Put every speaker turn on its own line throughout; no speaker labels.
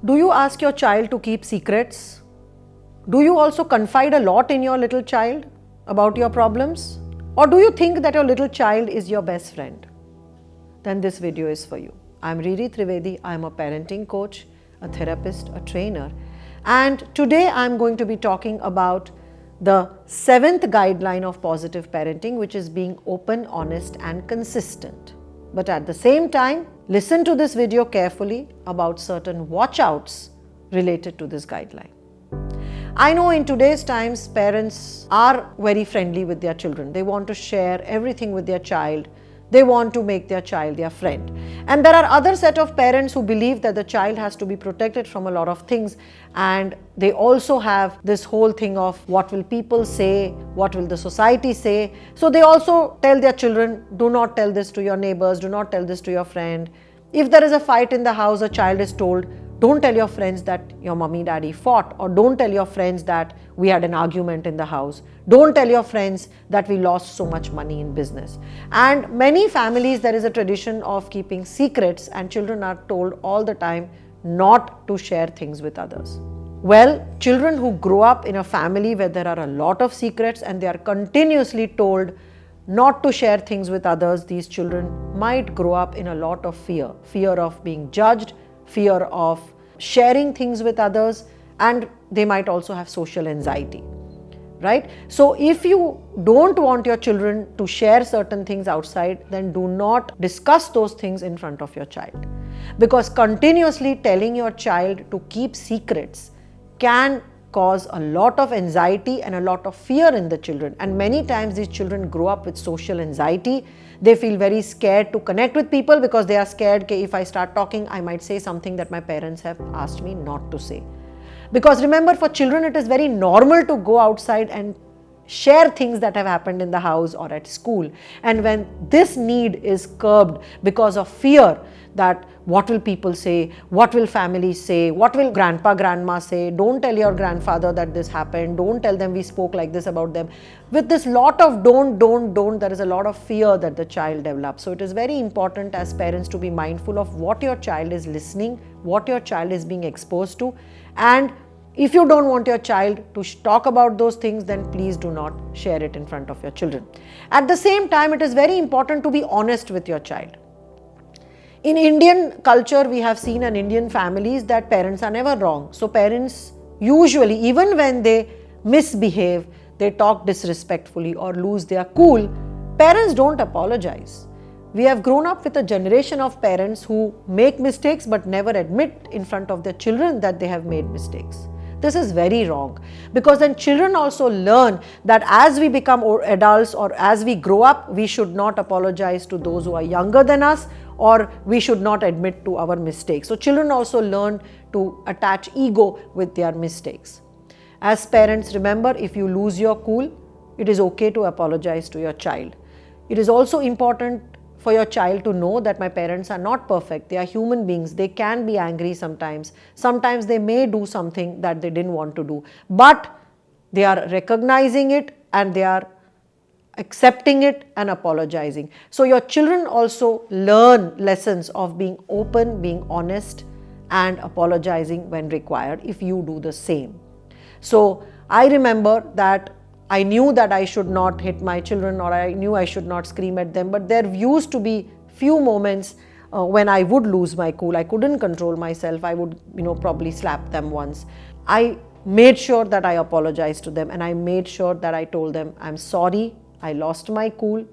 Do you ask your child to keep secrets? Do you also confide a lot in your little child about your problems? Or do you think that your little child is your best friend? Then this video is for you. I'm Riri Trivedi. I'm a parenting coach, a therapist, a trainer. And today I'm going to be talking about the 7th guideline of positive parenting, which is being open, honest, and consistent. But at the same time, listen to this video carefully about certain watch outs related to this guideline. I know in today's times, parents are very friendly with their children. They want to share everything with their child. They want to make their child their friend. And there are other set of parents who believe that the child has to be protected from a lot of things. And they also have this whole thing of what will people say, what will the society say. So they also tell their children, do not tell this to your neighbors, do not tell this to your friend. If there is a fight in the house, a child is told, don't tell your friends that your mommy daddy fought, or don't tell your friends that we had an argument in the house. Don't tell your friends that we lost so much money in business. And many families, there is a tradition of keeping secrets, and children are told all the time not to share things with others. Well, children who grow up in a family where there are a lot of secrets and they are continuously told not to share things with others, these children might grow up in a lot of fear. Fear of being judged, fear of sharing things with others, and they might also have social anxiety, right? So if you don't want your children to share certain things outside, then do not discuss those things in front of your child. Because continuously telling your child to keep secrets can cause a lot of anxiety and a lot of fear in the children. And many times these children grow up with social anxiety. They feel very scared to connect with people because they are scared that if I start talking, I might say something that my parents have asked me not to say. Because remember, for children, it is very normal to go outside and share things that have happened in the house or at school. And when this need is curbed because of fear that what will people say, what will families say, what will grandpa, grandma say, don't tell your grandfather that this happened, don't tell them we spoke like this about them. With this lot of don't, there is a lot of fear that the child develops. So it is very important as parents to be mindful of what your child is listening, what your child is being exposed to. And if you don't want your child to talk about those things, then please do not share it in front of your children. At the same time, it is very important to be honest with your child. In Indian culture, we have seen in Indian families that parents are never wrong. So parents usually, even when they misbehave, they talk disrespectfully or lose their cool, parents don't apologize. We have grown up with a generation of parents who make mistakes but never admit in front of their children that they have made mistakes. This is very wrong, because then children also learn that as we become adults or as we grow up, we should not apologize to those who are younger than us, or we should not admit to our mistakes. So children also learn to attach ego with their mistakes. As parents, remember, if you lose your cool, it is okay to apologize to your child. It is also important for your child to know that my parents are not perfect. They are human beings. They can be angry sometimes. Sometimes they may do something that they didn't want to do, but they are recognizing it and they are accepting it and apologizing. So your children also learn lessons of being open, being honest, and apologizing when required if you do the same. So I remember that I knew that I should not hit my children, or I knew I should not scream at them, but there used to be few moments when I would lose my cool. I couldn't control myself. I would, probably slap them once. I made sure that I apologized to them, and I made sure that I told them, I'm sorry, I lost my cool,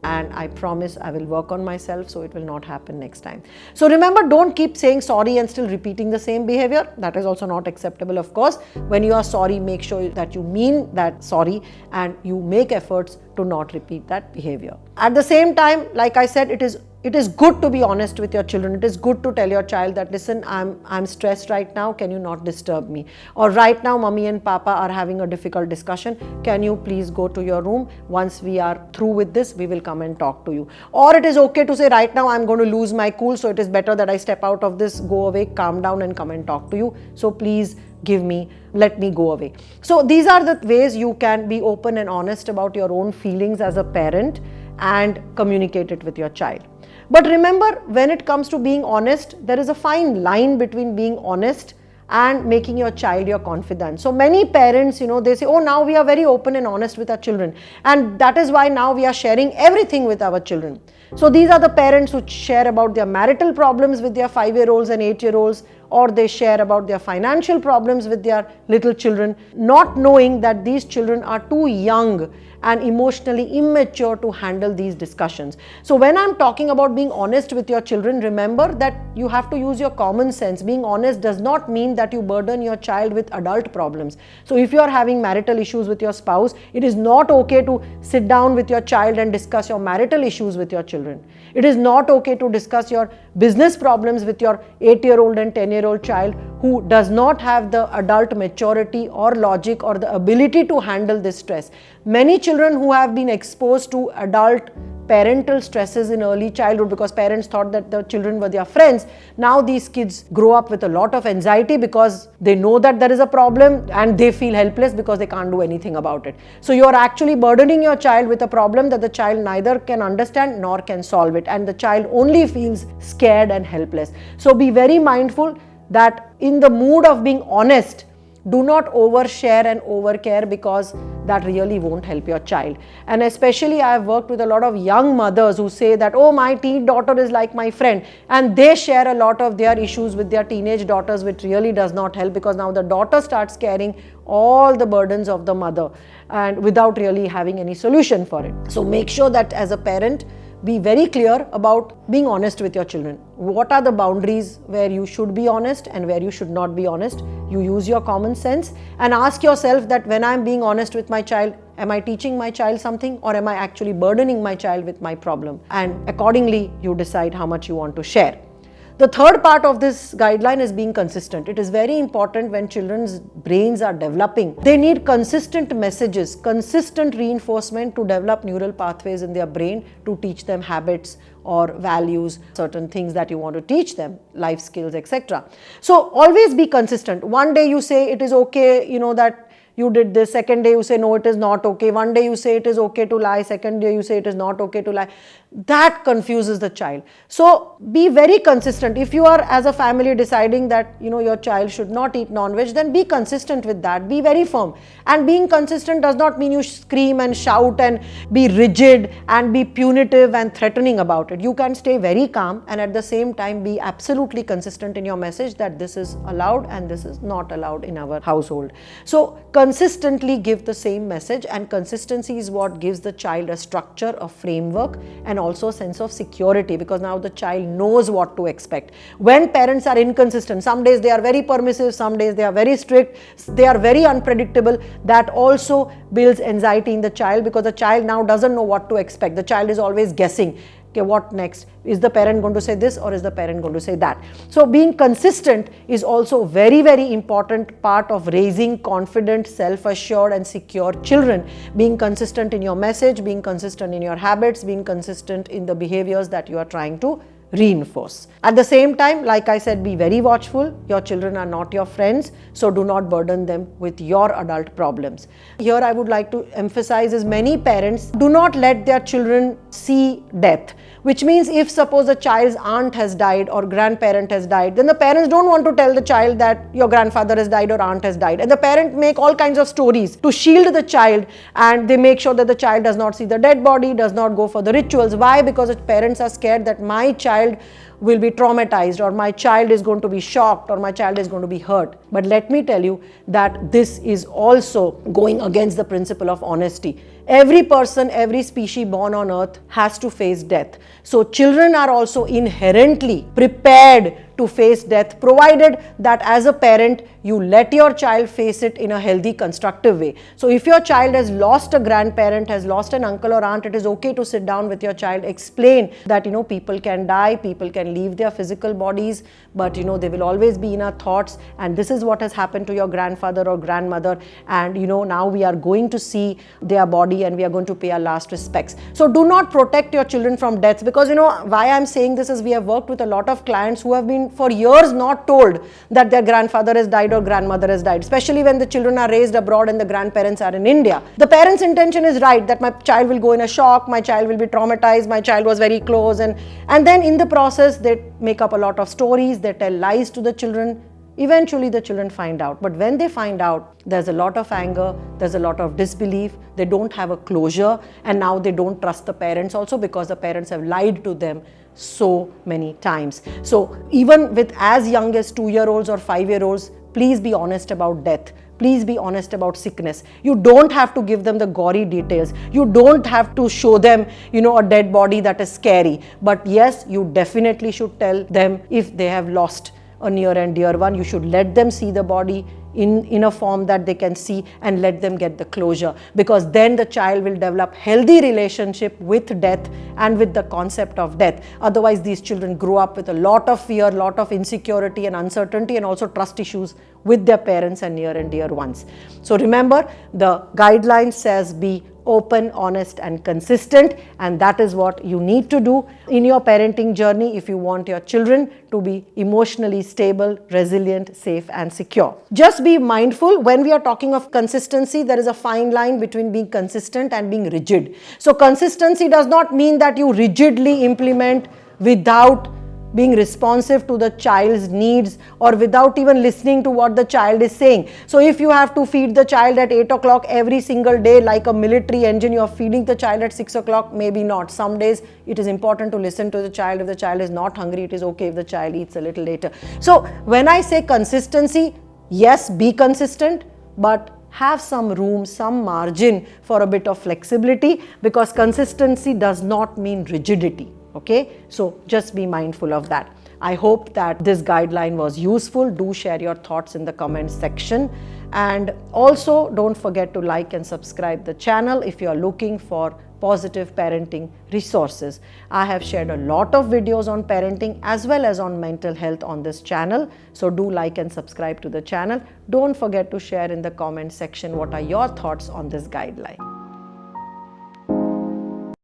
and I promise I will work on myself so it will not happen next time. So remember, don't keep saying sorry and still repeating the same behavior. That is also not acceptable, of course. When you are sorry, make sure that you mean that sorry and you make efforts to not repeat that behavior. At the same time, like I said, it is good to be honest with your children. It is good to tell your child that, listen, I'm stressed right now, can you not disturb me? Or right now, mommy and papa are having a difficult discussion, can you please go to your room? Once we are through with this, we will come and talk to you. Or it is okay to say, right now I'm going to lose my cool, so it is better that I step out of this, go away, calm down and come and talk to you. So please let me go away. So these are the ways you can be open and honest about your own feelings as a parent and communicate it with your child. But remember, when it comes to being honest, there is a fine line between being honest and making your child your confidant. So many parents, they say, oh, now we are very open and honest with our children, and that is why now we are sharing everything with our children. So these are the parents who share about their marital problems with their 5-year-olds and 8-year-olds, or they share about their financial problems with their little children, not knowing that these children are too young and emotionally immature to handle these discussions. So when I'm talking about being honest with your children, remember that you have to use your common sense. Being honest does not mean that you burden your child with adult problems. So if you are having marital issues with your spouse, it is not okay to sit down with your child and discuss your marital issues with your children. It is not okay to discuss your business problems with your 8-year-old and 10-year-old child who does not have the adult maturity or logic or the ability to handle this stress. Many children who have been exposed to adult parental stresses in early childhood because parents thought that the children were their friends, now these kids grow up with a lot of anxiety because they know that there is a problem and they feel helpless because they can't do anything about it. So you are actually burdening your child with a problem that the child neither can understand nor can solve it, and the child only feels scared and helpless. So be very mindful that in the mood of being honest, do not overshare and overcare, because that really won't help your child. And especially I have worked with a lot of young mothers who say that, oh, my teen daughter is like my friend, and they share a lot of their issues with their teenage daughters, which really does not help, because now the daughter starts carrying all the burdens of the mother and without really having any solution for it. So make sure that as a parent, be very clear about being honest with your children. What are the boundaries where you should be honest and where you should not be honest? You use your common sense and ask yourself that when I'm being honest with my child, am I teaching my child something, or am I actually burdening my child with my problem? And accordingly, you decide how much you want to share. The third part of this guideline is being consistent. It is very important when children's brains are developing. They need consistent messages, consistent reinforcement to develop neural pathways in their brain to teach them habits or values, certain things that you want to teach them, life skills, etc. So always be consistent. One day you say it is okay, that you did this. Second day you say no, it is not okay. One day you say it is okay to lie. Second day you say it is not okay to lie. That confuses the child. So be very consistent. If you are as a family deciding that your child should not eat non-veg, then be consistent with that. Be very firm. And being consistent does not mean you scream and shout and be rigid and be punitive and threatening about it. You can stay very calm and at the same time be absolutely consistent in your message that this is allowed and this is not allowed in our household. So consistently give the same message, and consistency is what gives the child a structure, a framework, and also a sense of security, because now the child knows what to expect. When parents are inconsistent, some days they are very permissive, some days they are very strict, they are very unpredictable, that also builds anxiety in the child, because the child now doesn't know what to expect. The child is always guessing. Okay, what next? Is the parent going to say this or is the parent going to say that? So being consistent is also very, very important part of raising confident, self-assured and secure children. Being consistent in your message, being consistent in your habits, being consistent in the behaviors that you are trying to reinforce. At the same time, like I said, be very watchful. Your children are not your friends, so do not burden them with your adult problems. Here I would like to emphasize is many parents do not let their children see death, which means if suppose a child's aunt has died or grandparent has died, then the parents don't want to tell the child that your grandfather has died or aunt has died, and the parent make all kinds of stories to shield the child, and they make sure that the child does not see the dead body, does not go for the rituals. Why? Because the parents are scared that my child will be traumatized, or my child is going to be shocked, or my child is going to be hurt. But let me tell you that this is also going against the principle of honesty. Every person, every species born on earth has to face death. So children are also inherently prepared to face death, provided that as a parent you let your child face it in a healthy, constructive way. So if your child has lost a grandparent, has lost an uncle or aunt, it is okay to sit down with your child, explain that people can die, people can leave their physical bodies, but they will always be in our thoughts, and this is what has happened to your grandfather or grandmother, and now we are going to see their body and we are going to pay our last respects. So do not protect your children from death, because why I am saying this is we have worked with a lot of clients who have been for years not told that their grandfather has died or grandmother has died, especially when the children are raised abroad and the grandparents are in India. The parents' intention is right, that my child will go in a shock, my child will be traumatized, my child was very close, and then in the process they make up a lot of stories, they tell lies to the children. Eventually the children find out, but when they find out, there's a lot of anger, there's a lot of disbelief, they don't have a closure, and now they don't trust the parents also, because the parents have lied to them so many times. So even with as young as 2-year-olds or 5-year-olds, please be honest about death. Please be honest about sickness. You don't have to give them the gory details. You don't have to show them, a dead body that is scary. But yes, you definitely should tell them if they have lost a near and dear one. You should let them see the body in a form that they can see, and let them get the closure, because then the child will develop healthy relationship with death and with the concept of death. Otherwise these children grow up with a lot of fear, lot of insecurity and uncertainty, and also trust issues with their parents and near and dear ones. So remember, the guideline says be open, honest and consistent, and that is what you need to do in your parenting journey if you want your children to be emotionally stable, resilient, safe and secure. Just be mindful, when we are talking of consistency, there is a fine line between being consistent and being rigid. So consistency does not mean that you rigidly implement without being responsive to the child's needs or without even listening to what the child is saying. So if you have to feed the child at 8 o'clock every single day like a military engine, you are feeding the child at 6 o'clock, maybe not. Some days it is important to listen to the child. If the child is not hungry, it is okay if the child eats a little later. So when I say consistency, yes, be consistent, but have some room, some margin for a bit of flexibility, because consistency does not mean rigidity. Okay, so just be mindful of that. I hope that this guideline was useful. Do share your thoughts in the comment section, and also don't forget to like and subscribe the channel if you are looking for positive parenting resources. I have shared a lot of videos on parenting as well as on mental health on this channel, so do like and subscribe to the channel. Don't forget to share in the comment section what are your thoughts on this guideline.